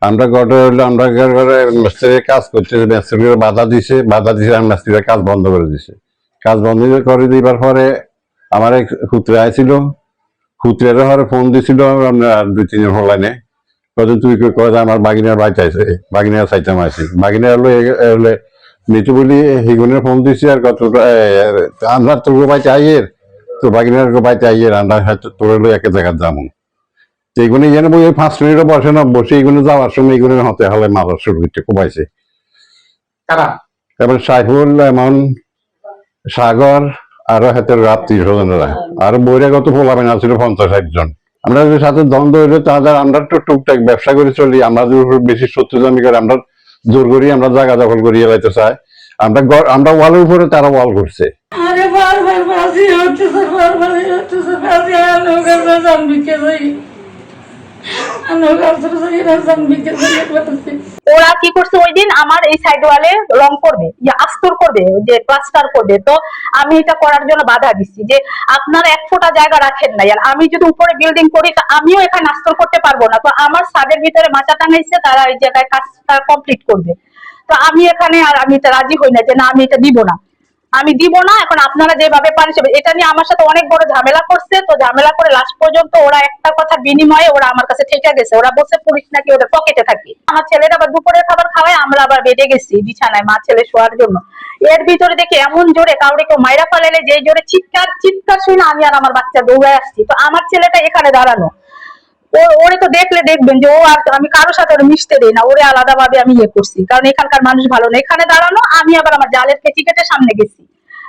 আমরা ঘটে হলো আমরা ঘরে মিস্ত্রির কাজ করতে মিস্ত্রির বাধা দিছে আর মিস্ত্রির কাজ বন্ধ করে দিছে। কাজ বন্ধ করে দিবার পরে আমার এক খুতরে আইছিল, খুতরের ঘরে ফোন দিছিল 2-3 দিন হলাইনে, কদিন তুই কয় আমার বাগিনার বাড়িতে আছে, বাগিনার চাইতাম আছি, বাগিনা হলে নিচু বলি হিগুনের ফোন দিছি আর কত আমরা তোর বাড়িতে আইয়ের, তো বাগিনার বাড়িতে আইয়ের আমরা হয়তো তোর হলো একে জায়গায় যাবো। এইগুলো এখানে বই 5 মিনিটও বসে না, বসে এইগুলো যাওয়ার সময় এইগুলো হতে হলে মাদার শরীরটা কোবাইছে। তারপরে সাইফুল, এমন সাগর আরো হাতের রাত্রি স্বজনেরা আর বহিরাগত পোলাবেন আছিল 50-60 জন। আমরা যে সাথে দ্বন্দ্ব হইলে তাদের আমরা তো টুকটাক ব্যবসা করে চলি, আমরা যে বেশি শত্রুতামি করে আমরা জোর করি, আমরা জায়গা দখল করি এলাইতে চাই, আমরা ওয়ালের উপরে তারা ওয়াল করছে। ওরা কি করছে ওই দিন আমার এই সাইড ওয়ালে রং করবে, আস্তর করবে, যে প্লাস্টার করবে, তো আমি এটা করার জন্য বাধা দিচ্ছি যে আপনারা 1 ফোঁটা জায়গা রাখেন না, আর আমি যদি উপরে বিল্ডিং করি তো আমিও এখানে আস্তর করতে পারবো না, তো আমার ছাদের ভিতরে মাচা টাঙাইছে, তারা এই জায়গায় কাজটা কমপ্লিট করবে, তো আমি এখানে আর আমি এটা রাজি হই না যে না আমি এটা দিব না, আমি দিব না। এখন আপনারা যেভাবে পারেন এটা নিয়ে আমার সাথে অনেক বড় ঝামেলা করছে, তো ঝামেলা করে লাস্ট পর্যন্ত ওরা একটা কথা বিনিময়ে ওরা আমার কাছে ঠেকে গেছে, ওরা বলছে পুলিশ নাকি ওদের পকেটে থাকে। আমার ছেলেটা আবার দুপুরের খাবার খাওয়ায় আমরা আবার বেডে গেছি বিছানায় মা ছেলে শোয়ার জন্য, এর ভিতরে দেখি এমন জোরে কাউরে কেউ মাইরা ফেলাইলে যে জোরে চিৎকার শুনে আমি আর আমার বাচ্চা দৌড়ায় আসছি, তো আমার ছেলেটা এখানে দাঁড়ানো, ওরে তো দেখলে দেখবেন যে ও আর আমি কারোর সাথে ওরে মিশতে দেই না, ওরে আলাদা ভাবে আমি ইয়ে করছি, কারণ এখানকার মানুষ ভালো না। এখানে দাঁড়ানো, আমি আবার আমার জালের কেচি কেটে সামনে গেছি,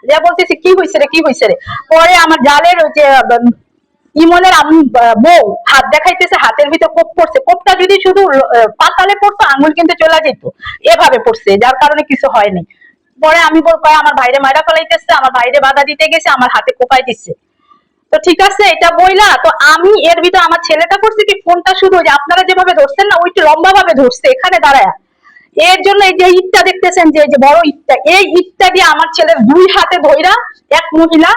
যা বলতেছি কি হয়েছে রে কি হয়েছে রে, পরে আমার জালের যে ইমনের বউ হাত দেখাইতেছে, হাতের ভিতর কোপ পড়ছে, কোপটা যদি শুধু পাতালে পড়তো আঙুল কিন্তু চলে যেত, এভাবে পড়ছে, যার কারণে কিছু হয়নি। পরে আমি কয় আমার ভাইরে মাইরা ফেলাইতেছে, আমার ভাইরে বাধা দিতে গেছে, আমার হাতে কোপাই দিচ্ছে, তো ঠিক আছে এটা বইলা, তো আমি এর ভিতর আমার ছেলেটা করছে কি ফোনটা শুধু যে আপনারা যেভাবে ধরছেন না ওইটা লম্বা ভাবে ধরছে এখানে দাঁড়ায়, এর জন্য এই যে ইটটা দেখতেছেন যে বড় ইটটা, এই ইটটা দিয়ে আমার ছেলের 2 হাতে ধইরা এক মহিলা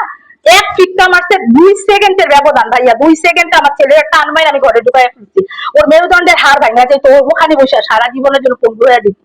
1 ফিটটা মারছে, 2 সেকেন্ডের ব্যবধান ভাইয়া, 2 সেকেন্ডে আমার ছেলের টান মাইরা আমি ঘরে ঢুকাই ফেলছি, ওর মেরুদণ্ডের হাড় ভাঙা যায়, তো ওখানে বসে সারা জীবনের জন্য পঙ্গু হয়ে দিত।